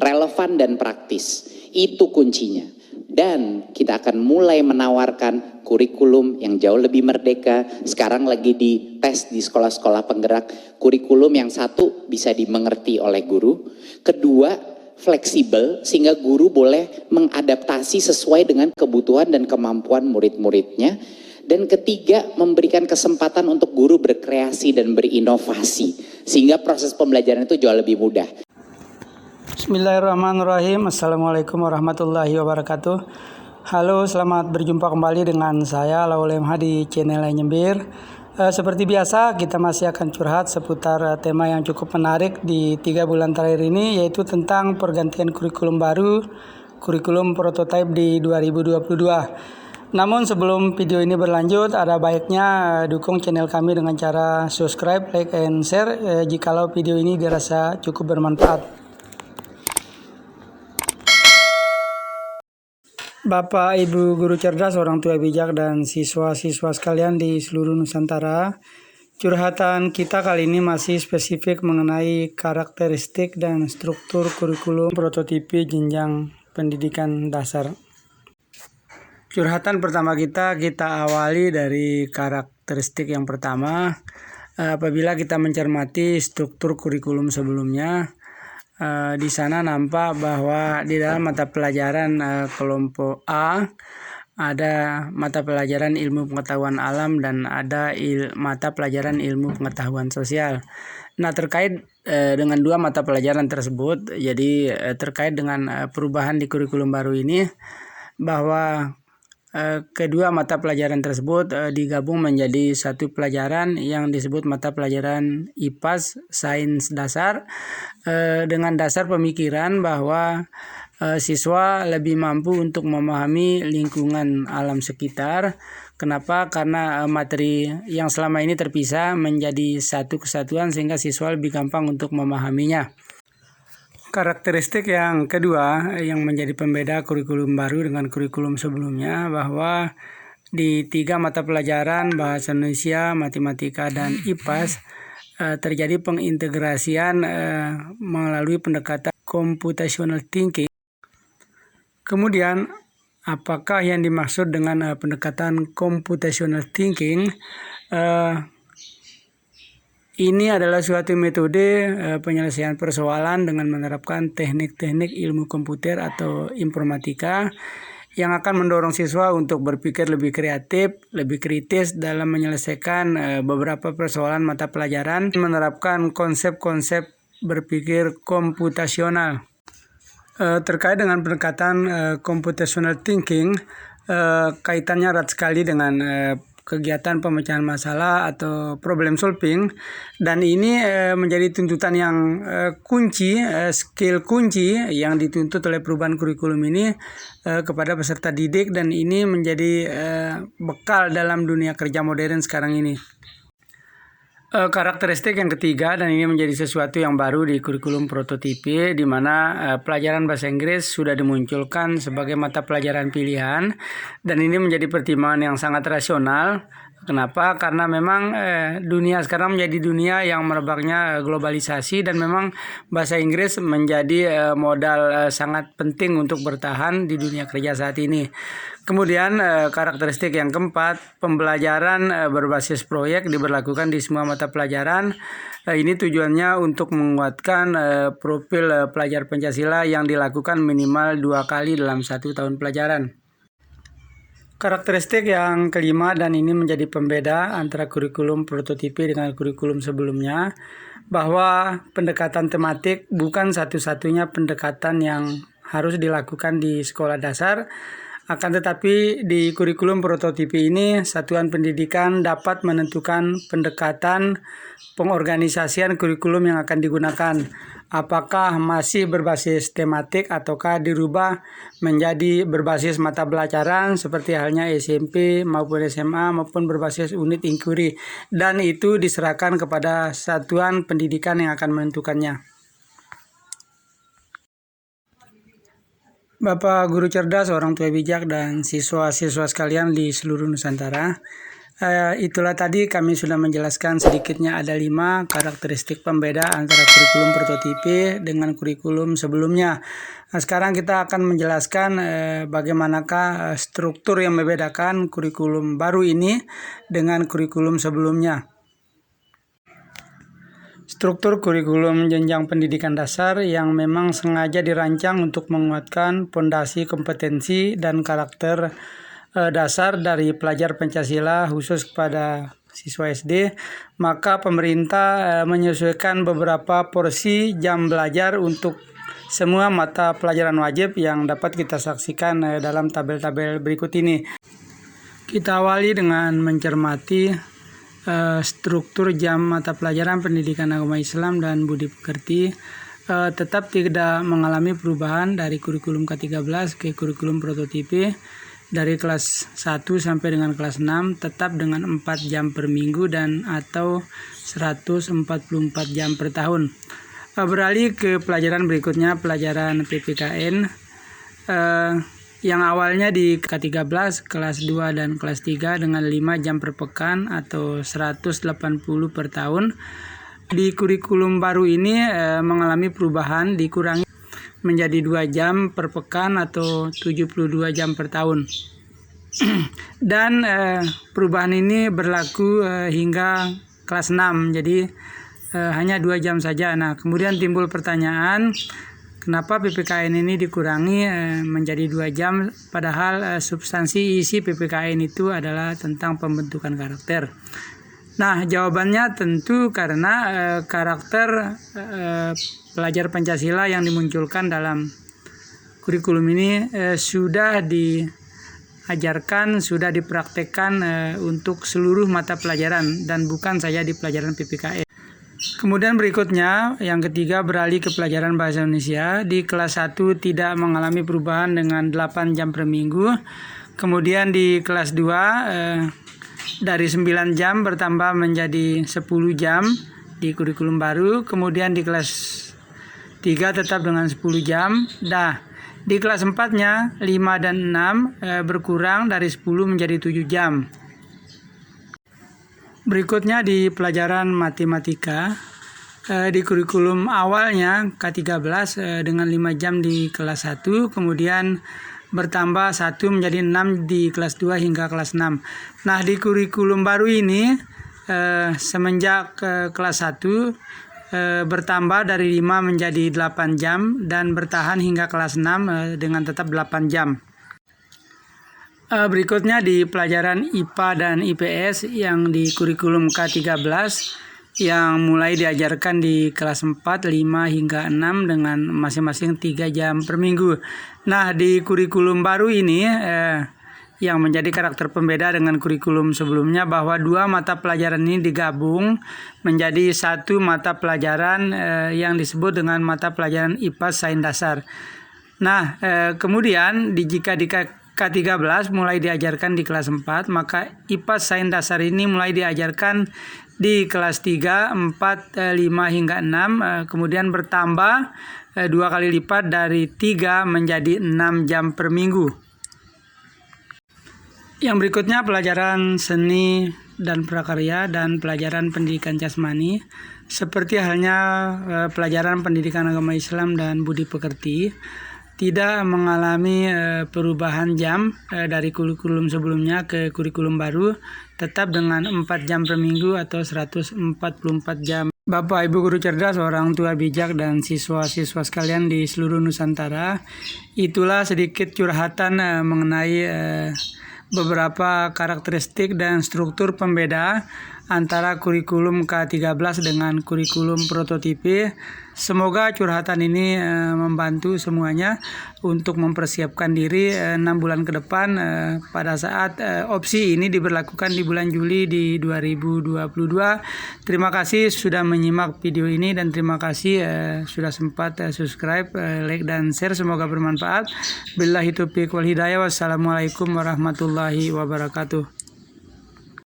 relevan dan praktis. Itu kuncinya. Dan kita akan mulai menawarkan kurikulum yang jauh lebih merdeka. Sekarang lagi dites di sekolah-sekolah penggerak, kurikulum yang satu bisa dimengerti oleh guru, kedua fleksibel sehingga guru boleh mengadaptasi sesuai dengan kebutuhan dan kemampuan murid-muridnya, dan ketiga memberikan kesempatan untuk guru berkreasi dan berinovasi sehingga proses pembelajaran itu jauh lebih mudah. Bismillahirrahmanirrahim. Assalamualaikum warahmatullahi wabarakatuh. Halo, selamat berjumpa kembali dengan saya Laul MH di channel Nyembir. Seperti biasa kita masih akan curhat seputar tema yang cukup menarik di 3 bulan terakhir ini, yaitu tentang pergantian kurikulum baru, kurikulum prototipe di 2022. Namun sebelum video ini berlanjut, ada baiknya dukung channel kami dengan cara subscribe, like, and share jikalau video ini dirasa cukup bermanfaat. Bapak, Ibu, guru cerdas, orang tua bijak, dan siswa-siswa sekalian di seluruh Nusantara, curhatan kita kali ini masih spesifik mengenai karakteristik dan struktur kurikulum prototipe jenjang pendidikan dasar. Curhatan pertama kita awali dari karakteristik yang pertama. Apabila kita mencermati struktur kurikulum sebelumnya, di sana nampak bahwa di dalam mata pelajaran kelompok A ada mata pelajaran ilmu pengetahuan alam dan ada mata pelajaran ilmu pengetahuan sosial. Nah, terkait dengan dua mata pelajaran tersebut, jadi terkait dengan perubahan di kurikulum baru ini, bahwa kedua mata pelajaran tersebut digabung menjadi satu pelajaran yang disebut mata pelajaran IPAS Sains Dasar, dengan dasar pemikiran bahwa siswa lebih mampu untuk memahami lingkungan alam sekitar. Kenapa? Karena materi yang selama ini terpisah menjadi satu kesatuan sehingga siswa lebih gampang untuk memahaminya. Karakteristik yang kedua yang menjadi pembeda kurikulum baru dengan kurikulum sebelumnya, bahwa di 3 mata pelajaran bahasa Indonesia, matematika, dan IPAS terjadi pengintegrasian melalui pendekatan computational thinking. Kemudian, apakah yang dimaksud dengan pendekatan computational thinking? Ini adalah suatu metode penyelesaian persoalan dengan menerapkan teknik-teknik ilmu komputer atau informatika yang akan mendorong siswa untuk berpikir lebih kreatif, lebih kritis dalam menyelesaikan beberapa persoalan mata pelajaran, menerapkan konsep-konsep berpikir komputasional. Terkait dengan pendekatan computational thinking, kaitannya erat sekali dengan kegiatan pemecahan masalah atau problem solving, dan ini menjadi tuntutan yang kunci, skill kunci yang dituntut oleh perubahan kurikulum ini kepada peserta didik, dan ini menjadi bekal dalam dunia kerja modern sekarang ini. Karakteristik yang ketiga, dan ini menjadi sesuatu yang baru di kurikulum prototipe, di mana pelajaran bahasa Inggris sudah dimunculkan sebagai mata pelajaran pilihan, dan ini menjadi pertimbangan yang sangat rasional. Kenapa? Karena memang dunia sekarang menjadi dunia yang merebaknya globalisasi, dan memang bahasa Inggris menjadi modal sangat penting untuk bertahan di dunia kerja saat ini. Kemudian karakteristik yang keempat, pembelajaran berbasis proyek diberlakukan di semua mata pelajaran. Ini tujuannya untuk menguatkan profil pelajar Pancasila yang dilakukan minimal 2 kali dalam 1 tahun pelajaran. Karakteristik yang kelima, dan ini menjadi pembeda antara kurikulum prototipe dengan kurikulum sebelumnya, bahwa pendekatan tematik bukan satu-satunya pendekatan yang harus dilakukan di sekolah dasar. Akan tetapi di kurikulum prototipe ini, satuan pendidikan dapat menentukan pendekatan pengorganisasian kurikulum yang akan digunakan. Apakah masih berbasis tematik ataukah dirubah menjadi berbasis mata pelajaran seperti halnya SMP maupun SMA, maupun berbasis unit inquiry, dan itu diserahkan kepada satuan pendidikan yang akan menentukannya. Bapak guru cerdas, orang tua bijak, dan siswa-siswa sekalian di seluruh Nusantara, Itulah tadi kami sudah menjelaskan sedikitnya ada 5 karakteristik pembeda antara kurikulum prototipe dengan kurikulum sebelumnya. Nah, sekarang kita akan menjelaskan bagaimanakah struktur yang membedakan kurikulum baru ini dengan kurikulum sebelumnya. Struktur kurikulum jenjang pendidikan dasar yang memang sengaja dirancang untuk menguatkan fondasi kompetensi dan karakter dasar dari pelajar Pancasila khusus kepada siswa SD, maka pemerintah menyesuaikan beberapa porsi jam belajar untuk semua mata pelajaran wajib yang dapat kita saksikan dalam tabel-tabel berikut ini. Kita awali dengan mencermati struktur jam mata pelajaran pendidikan agama Islam dan budi pekerti tetap tidak mengalami perubahan dari kurikulum K13 ke kurikulum prototipe. Dari kelas 1 sampai dengan kelas 6 tetap dengan 4 jam per minggu dan atau 144 jam per tahun. Beralih ke pelajaran berikutnya, pelajaran PPKN yang awalnya di K13, kelas 2 dan kelas 3 dengan 5 jam per pekan atau 180 per tahun. Di kurikulum baru ini mengalami perubahan, dikurangi menjadi 2 jam per pekan atau 72 jam per tahun. Dan perubahan ini berlaku hingga kelas 6, jadi hanya 2 jam saja. Nah, kemudian timbul pertanyaan, kenapa PPKN ini dikurangi menjadi 2 jam, padahal substansi isi PPKN itu adalah tentang pembentukan karakter. Nah, jawabannya tentu karena karakter pelajar Pancasila yang dimunculkan dalam kurikulum ini sudah diajarkan, sudah dipraktekkan untuk seluruh mata pelajaran dan bukan saja di pelajaran PPKN. Kemudian berikutnya, yang ketiga, beralih ke pelajaran bahasa Indonesia. Di kelas 1 tidak mengalami perubahan dengan 8 jam per minggu. Kemudian di kelas 2 dari 9 jam bertambah menjadi 10 jam di kurikulum baru. Kemudian di kelas 3 tetap dengan 10 jam. Nah, di kelas 4-nya 5 dan 6 berkurang dari 10 menjadi 7 jam. Berikutnya di pelajaran matematika, di kurikulum awalnya K13 dengan 5 jam di kelas 1, kemudian bertambah 1 menjadi 6 di kelas 2 hingga kelas 6. Nah, di kurikulum baru ini semenjak kelas 1 bertambah dari 5 menjadi 8 jam dan bertahan hingga kelas 6 dengan tetap 8 jam. Berikutnya di pelajaran IPA dan IPS yang di kurikulum K13 yang mulai diajarkan di kelas 4, 5 hingga 6 dengan masing-masing 3 jam per minggu. Nah, di kurikulum baru ini yang menjadi karakter pembeda dengan kurikulum sebelumnya bahwa 2 mata pelajaran ini digabung menjadi 1 mata pelajaran yang disebut dengan mata pelajaran IPA Sains Dasar. Nah, kemudian jika di K13 mulai diajarkan di kelas 4, maka IPA Sains Dasar ini mulai diajarkan di kelas 3, 4, 5 hingga 6, kemudian bertambah 2 kali lipat dari 3 menjadi 6 jam per minggu. Yang berikutnya pelajaran seni dan prakarya dan pelajaran pendidikan jasmani. Seperti halnya pelajaran pendidikan agama Islam dan budi pekerti, tidak mengalami perubahan jam dari kurikulum sebelumnya ke kurikulum baru, tetap dengan 4 jam per minggu atau 144 jam. Bapak, Ibu guru cerdas, orang tua bijak, dan siswa-siswa sekalian di seluruh Nusantara, itulah sedikit curhatan mengenai beberapa karakteristik dan struktur pembeda antara kurikulum K13 dengan kurikulum prototipe. Semoga curhatan ini membantu semuanya untuk mempersiapkan diri 6 bulan ke depan pada saat opsi ini diberlakukan di bulan Juli di 2022. Terima kasih sudah menyimak video ini dan terima kasih sudah sempat subscribe, like dan share. Semoga bermanfaat. Billahi taufiq wal hidayah. Wassalamualaikum warahmatullahi wabarakatuh.